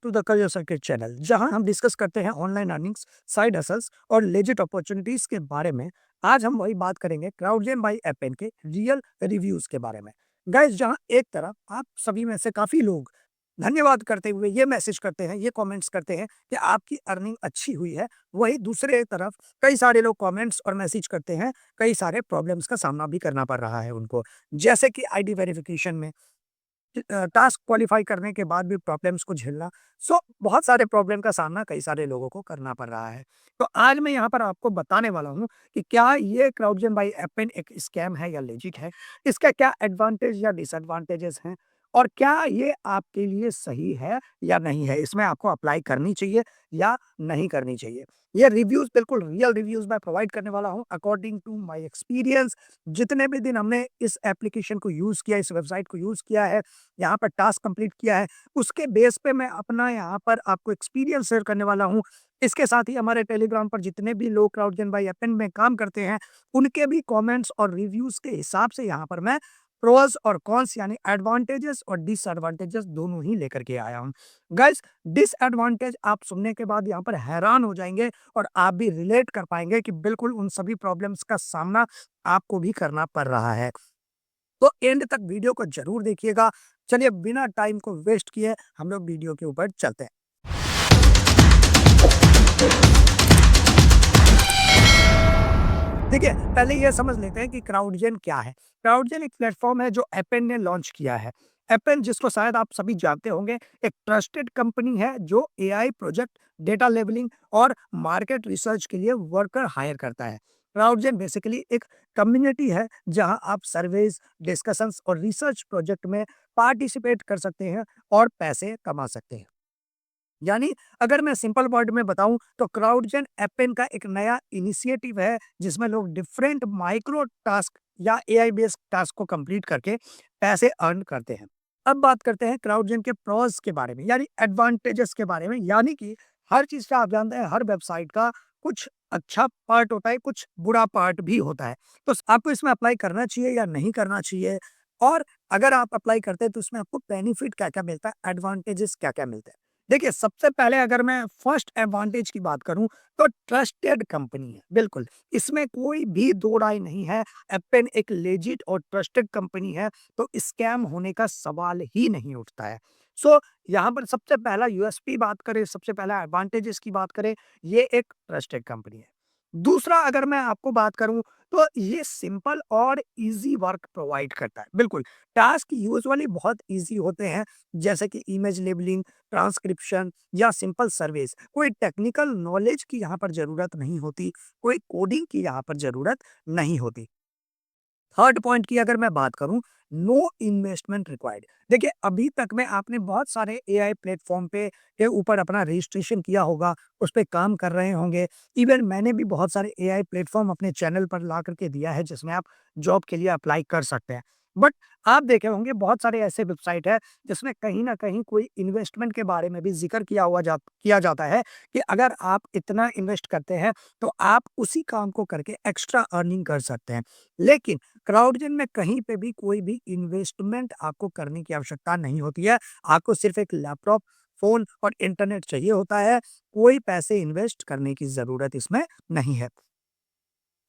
To the career circuit channel, जहां हम discuss करते हैं ऑनलाइन अर्निंग्स, साइड हसल्स और लेजिट अपॉर्चुनिटीज के बारे में। आज हम वही बात करेंगे क्राउडजेन बाय एपेन के रियल रिव्यूज के बारे में। गाइस, जहां एक तरफ आप सभी में से काफी लोग धन्यवाद करते हुए ये मैसेज करते हैं, ये कमेंट्स करते हैं कि आपकी अर्निंग अच्छी हुई है, वही दूसरे तरफ कई सारे लोग कमेंट्स और मैसेज करते हैं, कई सारे प्रॉब्लम्स का सामना भी करना पड़ रहा है उनको, जैसे कि आईडी वेरिफिकेशन में टास्क क्वालीफाई करने के बाद भी प्रॉब्लम्स को झेलना। बहुत सारे प्रॉब्लम का सामना कई सारे लोगों को करना पड़ रहा है। तो आज मैं यहाँ पर आपको बताने वाला हूँ कि क्या ये क्राउडजेन बाय एपेन एक स्कैम है या लेजिट है? इसका क्या एडवांटेज या डिसएडवांटेजेस हैं? और क्या ये आपके लिए सही है या नहीं है? इसमें आपको अप्लाई करनी चाहिए या नहीं करनी चाहिए? ये रिव्यूज़ बिल्कुल रियल रिव्यूज़ मैं प्रोवाइड करने वाला हूँ अकॉर्डिंग टू माय एक्सपीरियंस। जितने भी दिन हमने इस एप्लीकेशन को यूज़ किया, इस वेबसाइट को यूज़ किया है, यहाँ पर टास्क कंप्लीट किया है, उसके बेस पे मैं अपना यहाँ पर आपको एक्सपीरियंस शेयर करने वाला हूँ। इसके साथ ही हमारे टेलीग्राम पर जितने भी लोग क्राउडजेन बाय एपेन में काम करते हैं, उनके भी कमेंट्स और रिव्यूज़ के हिसाब से यहाँ पर मैं प्रोस और कॉन्स यानी एडवांटेजेस और डिसएडवांटेजेस दोनों ही लेकर के आया हूँ। गाइस, डिसएडवांटेज आप सुनने के बाद यहाँ पर हैरान हो जाएँगे और आप भी रिलेट कर पाएँगे कि बिल्कुल उन सभी प्रॉब्लम्स का सामना आपको भी करना पड़ रहा है। तो एंड तक वीडियो को जरूर देखिएगा। चलिए बिना टाइम को वेस्ट किए हम लोग वीडियो के ऊपर चलते हैं। देखिए, पहले ये समझ लेते हैं कि क्राउडजेन क्या है। क्राउडजेन एक प्लेटफॉर्म है जो एपेन ने लॉन्च किया है। एपेन, जिसको शायद आप सभी जानते होंगे, एक ट्रस्टेड कंपनी है जो एआई प्रोजेक्ट, डेटा लेबलिंग और मार्केट रिसर्च के लिए वर्कर हायर करता है। क्राउडजेन बेसिकली एक कम्युनिटी है जहां आप सर्वेज, डिस्कशंस और रिसर्च प्रोजेक्ट में पार्टिसिपेट कर सकते हैं और पैसे कमा सकते हैं। यानी अगर मैं सिंपल वर्ड में बताऊं तो क्राउडजेन एपेन का एक नया इनिशिएटिव है जिसमें लोग डिफरेंट माइक्रो टास्क या एआई बेस्ड टास्क को कंप्लीट करके पैसे अर्न करते हैं। अब बात करते हैं क्राउडजेन के प्रोज के बारे में, यानी एडवांटेजेस के बारे में। यानी कि हर चीज का आप जानते हैं, हर वेबसाइट का कुछ अच्छा पार्ट होता है, कुछ बुरा पार्ट भी होता है। तो आपको इसमें अप्लाई करना चाहिए या नहीं करना चाहिए, और अगर आप अप्लाई करते हैं तो उसमें आपको बेनिफिट क्या क्या मिलता है, एडवांटेजेस क्या क्या मिलते हैं। देखिए, सबसे पहले अगर मैं फर्स्ट एडवांटेज की बात करूं तो ट्रस्टेड कंपनी है, बिल्कुल, इसमें कोई भी दो राय नहीं है। एपेन एक लेजिट और ट्रस्टेड कंपनी है, तो स्कैम होने का सवाल ही नहीं उठता है। यहाँ पर सबसे पहला यूएसपी बात करें, सबसे पहला एडवांटेजेस की बात करें, ये एक ट्रस्टेड कंपनी है। दूसरा अगर मैं आपको बात करूं तो ये सिंपल और इजी वर्क प्रोवाइड करता है, बिल्कुल। टास्क यूजुअली बहुत इजी होते हैं, जैसे कि इमेज लेबलिंग, ट्रांसक्रिप्शन या सिंपल सर्विस। कोई टेक्निकल नॉलेज की यहाँ पर ज़रूरत नहीं होती, कोई कोडिंग की यहाँ पर ज़रूरत नहीं होती। थर्ड पॉइंट की अगर मैं बात करूं, नो इन्वेस्टमेंट रिक्वायर्ड। देखिए, अभी तक में आपने बहुत सारे एआई प्लेटफॉर्म पे के ऊपर अपना रजिस्ट्रेशन किया होगा, उस पे काम कर रहे होंगे। इवन मैंने भी बहुत सारे एआई प्लेटफॉर्म अपने चैनल पर ला करके दिया है जिसमें आप जॉब के लिए अप्लाई कर सकते हैं। बट आप देखे होंगे बहुत सारे ऐसे वेबसाइट है जिसमें कहीं ना कहीं कोई इन्वेस्टमेंट के बारे में भी जिक्र किया जाता है कि अगर आप इतना इन्वेस्ट करते हैं तो आप उसी काम को करके एक्स्ट्रा अर्निंग कर सकते हैं। लेकिन क्राउडजेन में कहीं पे भी कोई भी इन्वेस्टमेंट आपको करने की आवश्यकता नहीं होती है। आपको सिर्फ एक लैपटॉप, फ़ोन और इंटरनेट चाहिए होता है। कोई पैसे इन्वेस्ट करने की ज़रूरत इसमें नहीं है।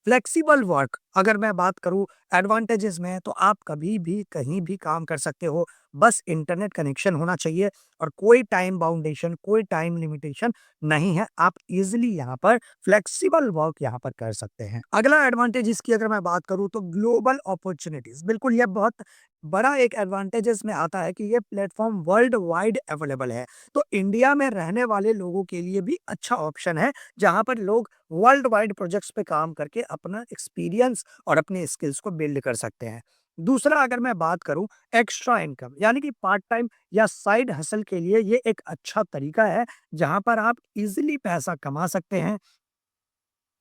फ्लेक्सिबल वर्क अगर मैं बात करूँ एडवांटेजेस में, तो आप कभी भी कहीं भी काम कर सकते हो। बस इंटरनेट कनेक्शन होना चाहिए और कोई टाइम बाउंडेशन, कोई टाइम लिमिटेशन नहीं है। आप इजीली यहाँ पर फ्लेक्सिबल वर्क यहाँ पर कर सकते हैं। अगला एडवांटेज इसकी अगर मैं बात करूँ तो ग्लोबल अपॉर्चुनिटीज, बिल्कुल ये बहुत बड़ा एक एडवांटेजेस में आता है कि ये प्लेटफॉर्म वर्ल्ड वाइड अवेलेबल है। तो इंडिया में रहने वाले लोगों के लिए भी अच्छा ऑप्शन है, जहाँ पर लोग वर्ल्ड वाइड प्रोजेक्ट्स पे काम करके अपना एक्सपीरियंस और अपने स्किल्स को बिल्ड कर सकते हैं। दूसरा अगर मैं बात करूं, एक्स्ट्रा इनकम यानी कि पार्ट टाइम या साइड हसल के लिए ये एक अच्छा तरीका है, जहां पर आप इजीली पैसा कमा सकते हैं।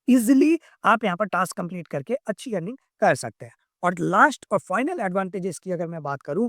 इजीली आप यहाँ पर टास्क कंप्लीट करके अच्छी अर्निंग कर सकते हैं। और लास्ट और फाइनल एडवांटेजेस की अगर मैं बात करूं,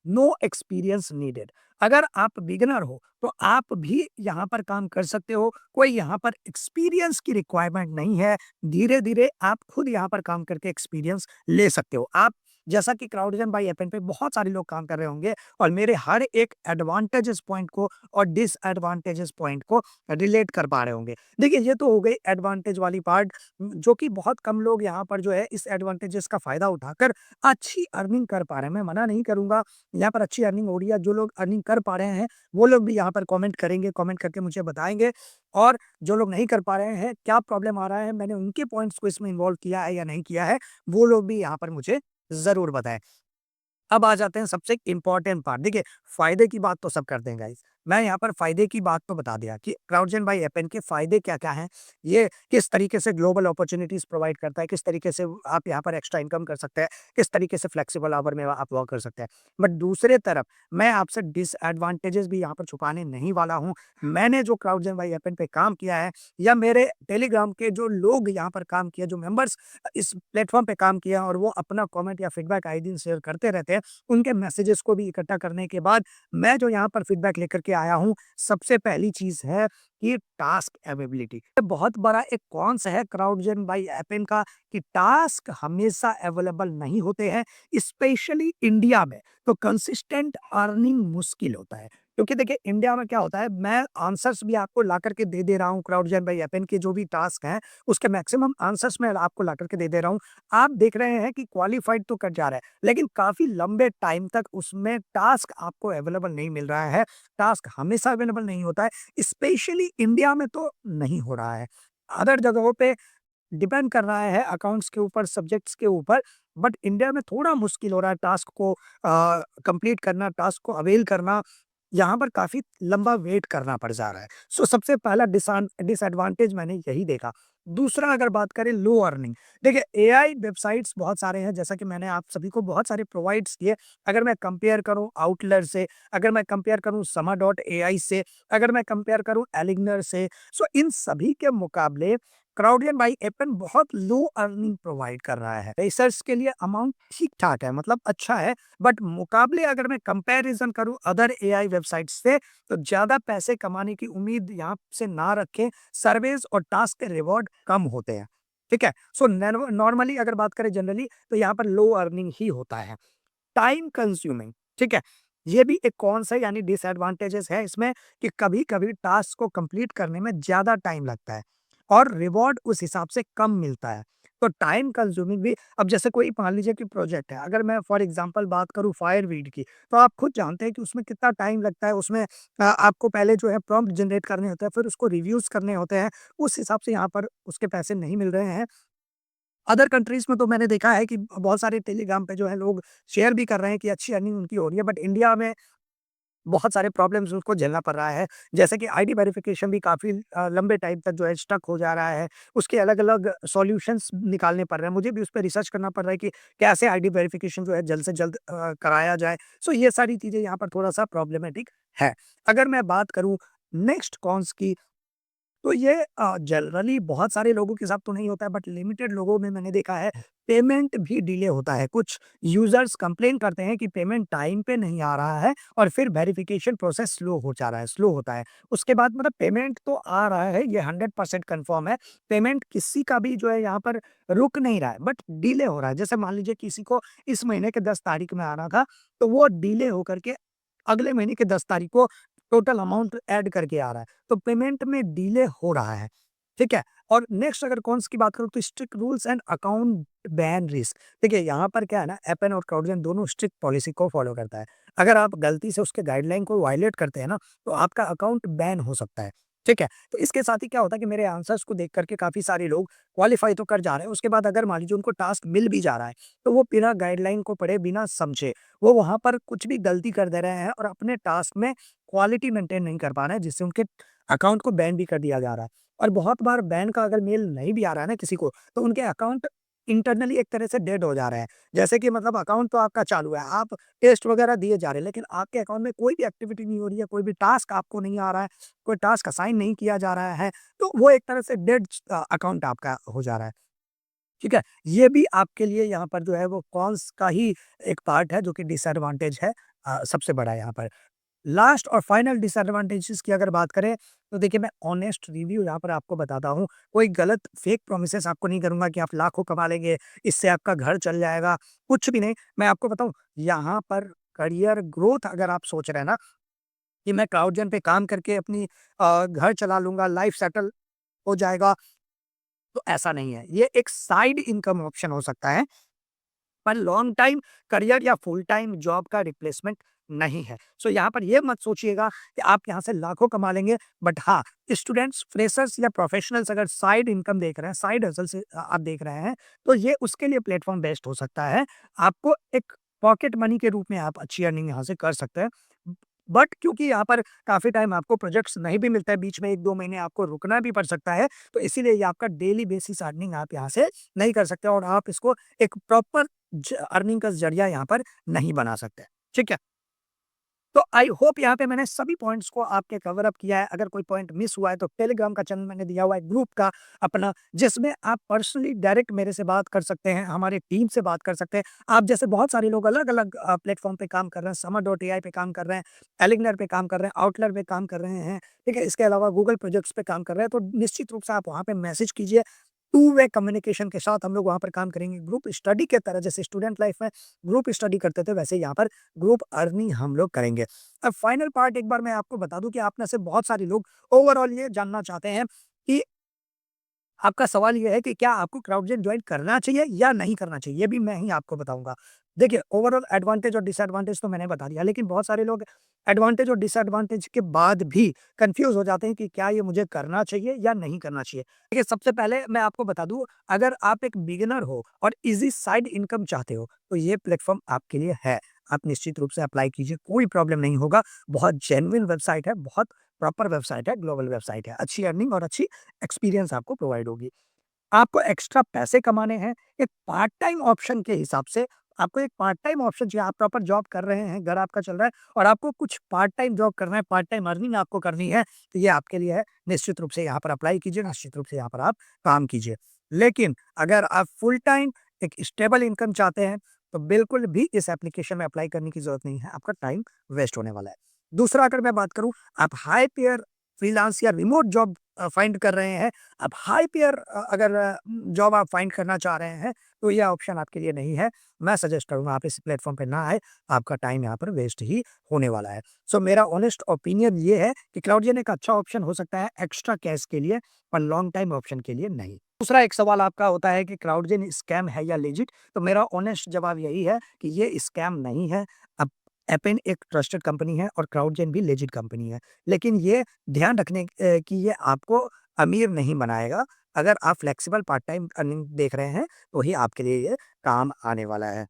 नो एक्सपीरियंस नीडेड। अगर आप बिगिनर हो तो आप भी यहाँ पर काम कर सकते हो। कोई यहाँ पर एक्सपीरियंस की रिक्वायरमेंट नहीं है। धीरे धीरे आप खुद यहाँ पर काम करके एक्सपीरियंस ले सकते हो। आप जैसा कि क्राउडजन बाय एपेन पे बहुत सारे लोग काम कर रहे होंगे और मेरे हर एक एडवांटेजेस पॉइंट को और डिसएडवांटेजेस पॉइंट को रिलेट कर पा रहे होंगे। देखिए, ये तो हो गई एडवांटेज वाली पार्ट, जो कि बहुत कम लोग यहाँ पर जो है इस एडवांटेजेस का फ़ायदा उठाकर अच्छी अर्निंग कर पा रहे हैं। मैं मना नहीं करूँगा, यहाँ पर अच्छी अर्निंग हो रही है। जो लोग अर्निंग कर पा रहे हैं, वो लोग भी यहाँ पर कमेंट करेंगे, कमेंट करके मुझे बताएँगे, और जो लोग नहीं कर पा रहे हैं, क्या प्रॉब्लम आ रहा है, मैंने उनके पॉइंट्स को इसमें इन्वॉल्व किया है या नहीं किया है, वो लोग भी यहाँ पर मुझे ज़रूर बताएँ। अब आ जाते हैं सबसे इम्पोर्टेंट पार्ट। देखिए, फ़ायदे की बात तो सब करते हैं गाइज़। मैं यहाँ पर फ़ायदे की बात तो बता दिया कि क्राउडजेन बाय एपेन के फ़ायदे क्या-क्या हैं। ये किस तरीके से ग्लोबल अपॉर्च्युनिटीज़ प्रोवाइड करता है, किस तरीके से आप यहाँ पर एक्स्ट्रा इनकम कर सकते हैं, किस तरीके से फ्लेक्सिबल आवर में आप वर्क कर सकते हैं। बट दूसरे तरफ मैं आपसे डिसएडवांटेजेस भी यहाँ पर छुपाने नहीं वाला हूँ। मैंने जो क्राउडजेन बाय एपेन पे काम किया है, या मेरे टेलीग्राम के जो लोग यहाँ पर काम किए, जो मेंबर्स इस प्लेटफ़ॉर्म पे काम किया और वो अपना कमेंट या फीडबैक आए दिन शेयर करते रहते हैं, उनके मैसेजेस को भी इकट्ठा करने के बाद मैं जो यहाँ पर फीडबैक लेकर के आया हूँ, सबसे पहली चीज़ है कि टास्क अवेलेबिलिटी। बहुत बड़ा एक कॉन्स है क्राउडजेन बाय एपेन का कि टास्क हमेशा अवेलेबल नहीं होते हैं, स्पेशली इंडिया में। तो कंसिस्टेंट अर्निंग मुश्किल होता है। क्योंकि देखिए, इंडिया में क्या होता है, मैं आंसर्स भी आपको ला करके दे रहा हूँ, क्राउडजेन बाय एपेन के जो भी टास्क हैं, उसके मैक्सिमम आंसर्स मैं आपको ला करके दे रहा हूँ। आप देख रहे हैं कि क्वालिफाइड तो कर जा रहा है, लेकिन काफ़ी लंबे टाइम तक उसमें टास्क आपको अवेलेबल नहीं मिल रहा है। टास्क हमेशा अवेलेबल नहीं होता है, स्पेशली इंडिया में तो नहीं हो रहा है। अदर जगहों पे डिपेंड कर रहा है अकाउंट्स के ऊपर, सब्जेक्ट्स के ऊपर, बट इंडिया में थोड़ा मुश्किल हो रहा है टास्क को कंप्लीट करना, टास्क को अवेल करना। यहाँ पर काफ़ी लंबा वेट करना पड़ जा रहा है। सो सबसे पहला डिसएडवांटेज मैंने यही देखा। दूसरा, अगर बात करें लो अर्निंग, देखिए एआई वेबसाइट्स बहुत सारे हैं, जैसा कि मैंने आप सभी को बहुत सारे प्रोवाइड्स किए। अगर मैं कंपेयर करूँ आउटलर से, अगर मैं कंपेयर करूँ समा डॉट एआई से, अगर मैं कंपेयर करूँ एलिगनर से, सो इन सभी के मुकाबले क्राउडियन बाई एपेन बहुत लो अर्निंग प्रोवाइड कर रहा है। रिसर्च के लिए अमाउंट ठीक-ठाक है, मतलब अच्छा है, बट मुकाबले अगर मैं कंपैरिज़न करूँ अदर एआई वेबसाइट्स से, तो ज़्यादा पैसे कमाने की उम्मीद यहाँ से ना रखें। सर्विस और टास्क के रिवॉर्ड कम होते हैं, ठीक है? सो नॉर्मली अगर बात करें जनरली, तो यहाँ पर लो अर्निंग ही होता है। टाइम कंज्यूमिंग, ठीक है? ये भी एक कॉन्स है, यानी डिसएडवांटेजेस है इसमें कि कभी-कभी टास्क को कंप्लीट करने में ज़्यादा टाइम लगता है और रिवॉर्ड उस हिसाब से कम मिलता है। तो टाइम कंज्यूमिंग भी, अब जैसे कोई मान लीजिए कि प्रोजेक्ट है, अगर मैं फॉर एग्ज़ाम्पल बात करूँ फायरवीड की, तो आप खुद जानते हैं कि उसमें कितना टाइम लगता है। उसमें आपको पहले जो है प्रॉम्प्ट जनरेट करने होते हैं, फिर उसको रिव्यूज़ करने होते हैं। उस हिसाब से यहाँ पर उसके पैसे नहीं मिल रहे हैं। अदर कंट्रीज़ में तो मैंने देखा है कि बहुत सारे टेलीग्राम पे जो है लोग शेयर भी कर रहे हैं कि अच्छी अर्निंग उनकी हो रही है, बट इंडिया में बहुत सारे प्रॉब्लम्स उनको झेलना पड़ रहा है। जैसे कि आईडी वेरिफिकेशन भी काफ़ी लंबे टाइम तक जो है स्टक हो जा रहा है। उसके अलग-अलग सॉल्यूशंस निकालने पड़ रहे हैं। मुझे भी उस पे रिसर्च करना पड़ रहा है कि कैसे आईडी वेरिफिकेशन जो है जल्द से जल्द कराया जाए। सो ये सारी चीज़ें यहाँ पर थोड़ा-सा प्रॉब्लमैटिक है। अगर मैं बात करूँ नेक्स्ट कॉन्स की, तो ये जनरली बहुत सारे लोगों के साथ तो नहीं होता है, बट लिमिटेड लोगों में मैंने देखा है पेमेंट भी डिले होता है। कुछ यूज़र्स कंप्लेन करते हैं कि पेमेंट टाइम पे नहीं आ रहा है और फिर वेरिफिकेशन प्रोसेस स्लो हो जा रहा है, स्लो होता है। उसके बाद मतलब पेमेंट तो आ रहा है, ये 100% कन्फर्म है। पेमेंट किसी का भी जो है यहाँ पर रुक नहीं रहा है, बट डिले हो रहा है। जैसे मान लीजिए किसी को इस महीने के 10 तारीख में आना था, तो वो डिले होकर के अगले महीने की 10 तारीख को टोटल अमाउंट ऐड करके आ रहा है। तो पेमेंट में डिले हो रहा है, ठीक है? और नेक्स्ट अगर कॉन्स की बात करूँ, तो strict rules and account ban risk. देखिए, यहाँ पर क्या है ना, एपेन और क्राउडजेन दोनों स्ट्रिक्ट पॉलिसी को फॉलो करता है। अगर आप गलती से उसके गाइडलाइन को वायलेट करते हैं ना, तो आपका अकाउंट बैन हो सकता है, ठीक है? तो इसके साथ ही क्या होता है कि मेरे आंसर्स को देख कर के काफ़ी सारे लोग क्वालीफाई तो कर जा रहे हैं, उसके बाद अगर मान लीजिए उनको टास्क मिल भी जा रहा है, तो वो बिना गाइडलाइन को पढ़े, बिना समझे, वो वहाँ पर कुछ भी गलती कर दे रहे हैं और अपने टास्क में क्वालिटी मेंटेन नहीं कर पा रहे हैं, जिससे उनके अकाउंट को बैन भी कर दिया जा रहा है। और बहुत बार बैन का अगर मेल नहीं भी आ रहा है ना किसी को, तो उनके अकाउंट इंटरनली एक तरह से डेड हो जा रहे हैं। जैसे कि मतलब अकाउंट तो आपका चालू है, आप टेस्ट वगैरह दिए जा रहे हैं, लेकिन आपके अकाउंट में कोई भी एक्टिविटी नहीं हो रही है, कोई भी टास्क आपको नहीं आ रहा है, कोई टास्क असाइन नहीं किया जा रहा है, तो वो एक तरह से डेड अकाउंट आपका हो जा रहा है। ठीक है? ये भी आपके लिए यहाँ पर जो है वो कॉन्स का ही एक पार्ट है, जो कि डिसएडवांटेज है सबसे बड़ा यहाँ पर। लास्ट और फाइनल डिसएडवांटेजेस की अगर बात करें, तो देखिए मैं ऑनेस्ट रिव्यू यहाँ पर आपको बताता हूँ। कोई गलत फेक प्रोमिसेस आपको नहीं करूँगा कि आप लाखों कमा लेंगे, इससे आपका घर चल जाएगा, कुछ भी नहीं। मैं आपको बताऊँ, यहाँ पर करियर ग्रोथ अगर आप सोच रहे हैं ना कि मैं क्लाउडजेन पे काम करके अपनी घर चला लूँगा, लाइफ सेटल हो जाएगा, तो ऐसा नहीं है। ये एक साइड इनकम ऑप्शन हो सकता है, पर लॉन्ग टाइम करियर या फुल टाइम जॉब का रिप्लेसमेंट नहीं है। सो यहाँ पर ये मत सोचिएगा कि आप यहाँ से लाखों कमा लेंगे, बट हाँ, स्टूडेंट्स, फ्रेशर्स या प्रोफेशनल्स अगर साइड इनकम देख रहे हैं, साइड हसल से आप देख रहे हैं, तो ये उसके लिए प्लेटफ़ॉर्म बेस्ट हो सकता है। आपको एक पॉकेट मनी के रूप में आप अच्छी अर्निंग यहाँ से कर सकते हैं। बट क्योंकि यहाँ पर काफ़ी टाइम आपको प्रोजेक्ट्स नहीं भी मिलता है, बीच में 1-2 महीने आपको रुकना भी पड़ सकता है, तो इसीलिए ये आपका डेली बेसिस अर्निंग आप यहाँ से नहीं कर सकते और आप इसको एक प्रॉपर अर्निंग का जरिया यहाँ पर नहीं बना सकते। ठीक है? तो आई होप यहाँ पे मैंने सभी पॉइंट्स को आपके कवर अप किया है। अगर कोई पॉइंट मिस हुआ है तो टेलीग्राम का चैनल मैंने दिया हुआ है ग्रुप का अपना, जिसमें आप पर्सनली डायरेक्ट मेरे से बात कर सकते हैं, हमारी टीम से बात कर सकते हैं। आप जैसे बहुत सारे लोग अलग-अलग प्लेटफ़ॉर्म पे काम कर रहे हैं, समर डॉट एआई पे काम कर रहे हैं, एलिगनर पे काम कर रहे हैं, आउटलर पे काम कर रहे हैं, ठीक है? इसके अलावा गूगल प्रोजेक्ट्स पे काम कर रहे हैं, तो निश्चित रूप से आप वहाँ पे मैसेज कीजिए। टू वे कम्युनिकेशन के साथ हम लोग वहाँ पर काम करेंगे। ग्रुप स्टडी के तरह जैसे स्टूडेंट लाइफ में ग्रुप स्टडी करते थे, वैसे यहाँ पर ग्रुप अर्निंग हम लोग करेंगे। अब फाइनल पार्ट एक बार मैं आपको बता दूँ कि आप में से बहुत सारे लोग ओवरऑल ये जानना चाहते हैं कि आपका सवाल ये है कि क्या आपको क्राउडजेन जॉइन करना चाहिए या नहीं करना चाहिए? ये भी मैं ही आपको बताऊँगा। देखिए, ओवरऑल एडवांटेज और डिसएडवांटेज तो मैंने बता दिया, लेकिन बहुत सारे लोग एडवांटेज और डिसएडवांटेज के बाद भी कन्फ्यूज़ हो जाते हैं कि क्या ये मुझे करना चाहिए या नहीं करना चाहिए। देखिए, सबसे पहले मैं आपको बता दूँ, अगर आप एक बिगिनर हो और ईज़ी साइड इनकम चाहते हो, तो ये प्लेटफ़ॉर्म आपके लिए है। आप निश्चित रूप से अप्लाई कीजिए, कोई प्रॉब्लम नहीं होगा। बहुत जेन्युइन वेबसाइट है, बहुत प्रॉपर वेबसाइट है, ग्लोबल वेबसाइट है। अच्छी अर्निंग और अच्छी एक्सपीरियंस आपको प्रोवाइड होगी। आपको एक्स्ट्रा पैसे कमाने हैं, एक पार्ट टाइम ऑप्शन के हिसाब से आपको एक पार्ट टाइम ऑप्शन चाहिए। आप प्रॉपर जॉब कर रहे हैं, घर आपका चल रहा है और आपको कुछ पार्ट टाइम जॉब करना है, पार्ट टाइम अर्निंग आपको करनी है, तो ये आपके लिए है। निश्चित रूप से यहाँ पर अप्लाई कीजिए, निश्चित रूप से यहाँ पर आप काम कीजिए। लेकिन अगर आप फुल टाइम एक स्टेबल इनकम चाहते हैं, तो बिल्कुल भी इस एप्लीकेशन में अप्लाई करने की ज़रूरत नहीं है, आपका टाइम वेस्ट होने वाला है। दूसरा अगर मैं बात करूँ, आप हाई पेयर फ्रीलांस या रिमोट जॉब फाइंड कर रहे हैं, अब हाई पेयर अगर जॉब आप फाइंड करना चाह रहे हैं, तो ये ऑप्शन आपके लिए नहीं है। मैं सजेस्ट करूँगा आप इस प्लेटफ़ॉर्म पे ना आएँ, आपका टाइम यहाँ पर वेस्ट ही होने वाला है। सो मेरा ऑनेस्ट ओपिनियन ये है कि क्लाउडजेन एक अच्छा ऑप्शन हो सकता है एक्स्ट्रा कैश के लिए, पर लॉन्ग टाइम ऑप्शन के लिए नहीं। दूसरा एक सवाल आपका होता है कि क्लाउडजेन स्कैम है या लेजिट? तो मेरा ऑनेस्ट जवाब यही है कि ये स्कैम नहीं है। अब एपेन एक ट्रस्टेड कंपनी है और क्लाउडजेन भी लेजिट कंपनी है। लेकिन ये ध्यान रखने कि ये आपको अमीर नहीं बनाएगा। अगर आप फ्लेक्सिबल पार्ट टाइम अर्निंग देख रहे हैं, तो ही आपके लिए ये काम आने वाला है।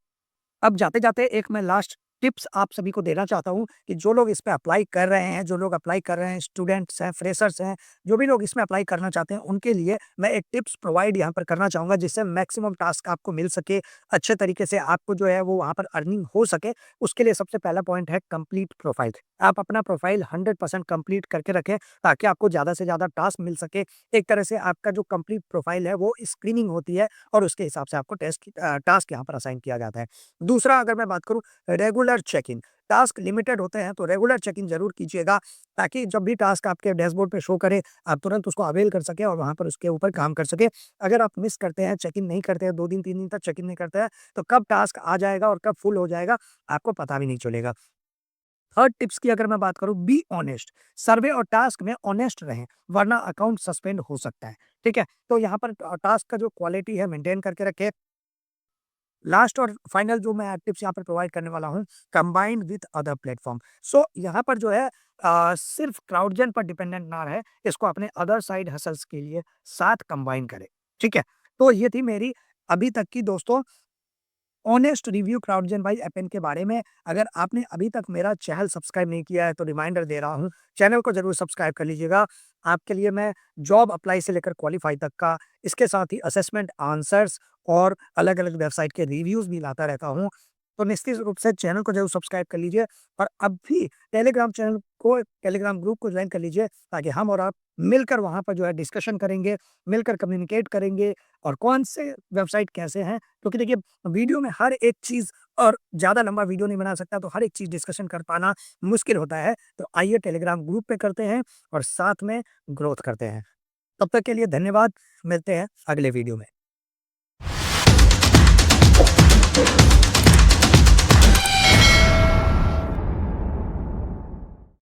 अब जाते-जाते एक मैं लास्ट टिप्स आप सभी को देना चाहता हूँ कि जो लोग इस पे अप्लाई कर रहे हैं, जो लोग अप्लाई कर रहे हैं, स्टूडेंट्स हैं, फ्रेशर्स हैं, जो भी लोग इसमें अप्लाई करना चाहते हैं, उनके लिए मैं एक टिप्स प्रोवाइड यहाँ पर करना चाहूँगा जिससे मैक्सिमम टास्क आपको मिल सके, अच्छे तरीके से आपको जो है वो वहाँ पर अर्निंग हो सके। उसके लिए सबसे पहला पॉइंट है कंप्लीट प्रोफाइल। आप अपना प्रोफाइल 100% कंप्लीट करके रखें ताकि आपको ज़्यादा से ज़्यादा टास्क मिल सके। एक तरह से आपका जो कंप्लीट प्रोफाइल है वो स्क्रीनिंग होती है और उसके हिसाब से आपको टास्क यहाँ पर असाइन किया जाता है। दूसरा अगर मैं बात करूँ रेगुलर चेक-इन, टास्क लिमिटेड होते हैं तो रेगुलर चेक-इन ज़रूर कीजिएगा ताकि जब भी टास्क आपके डैशबोर्ड पे शो करे, आप तुरंत उसको अवेल कर सकें और वहाँ पर उसके ऊपर काम कर सकें। अगर आप मिस करते हैं, चेक-इन नहीं करते हैं, 2 दिन 3 दिन तक चेक-इन नहीं करते हैं, तो कब टास्क आ जाएगा और कब फुल हो जाएगा, आपको पता भी नहीं चलेगा। थर्ड टिप्स की अगर मैं बात करूँ, बी ऑनेस्ट। सर्वे और टास्क में ऑनेस्ट रहें, वरना अकाउंट सस्पेंड हो सकता है, ठीक है? तो यहाँ पर टास्क का जो क्वालिटी है मेंटेन करके रखें। लास्ट और फाइनल जो मैं टिप्स यहाँ पर प्रोवाइड करने वाला हूँ, कंबाइंड विथ अदर प्लेटफ़ॉर्म। सो यहाँ पर जो है सिर्फ़ क्राउडजेन पर डिपेंडेंट ना रहे, इसको अपने अदर साइड हसल्स के लिए साथ कंबाइन करें, ठीक है? तो ये थी मेरी अभी तक की दोस्तों ऑनेस्ट रिव्यू क्राउडजेन बाय एपेन के बारे में। अगर आपने अभी तक मेरा चैनल सब्सक्राइब नहीं किया है तो रिमाइंडर दे रहा हूँ, चैनल को ज़रूर सब्सक्राइब कर लीजिएगा। आपके लिए मैं जॉब अप्लाई से लेकर क्वालीफाई तक का, इसके साथ ही असेसमेंट आंसर्स और अलग-अलग वेबसाइट के रिव्यूज़ भी लाता रहता हूँ। तो निश्चित रूप से चैनल को ज़रूर सब्सक्राइब कर लीजिए और अभी टेलीग्राम ग्रुप को ज्वाइन कर लीजिए, ताकि हम और आप मिलकर वहाँ पर जो है डिस्कशन करेंगे, मिलकर कम्युनिकेट करेंगे और कौन से वेबसाइट कैसे हैं। क्योंकि देखिए, वीडियो में हर एक चीज़ और ज़्यादा लंबा वीडियो नहीं बना सकता, तो हर एक चीज़ डिस्कशन कर पाना मुश्किल होता है। तो आइए टेलीग्राम ग्रुप पे करते हैं और साथ में ग्रोथ करते हैं। तब तक के लिए धन्यवाद। मिलते हैं अगले वीडियो में।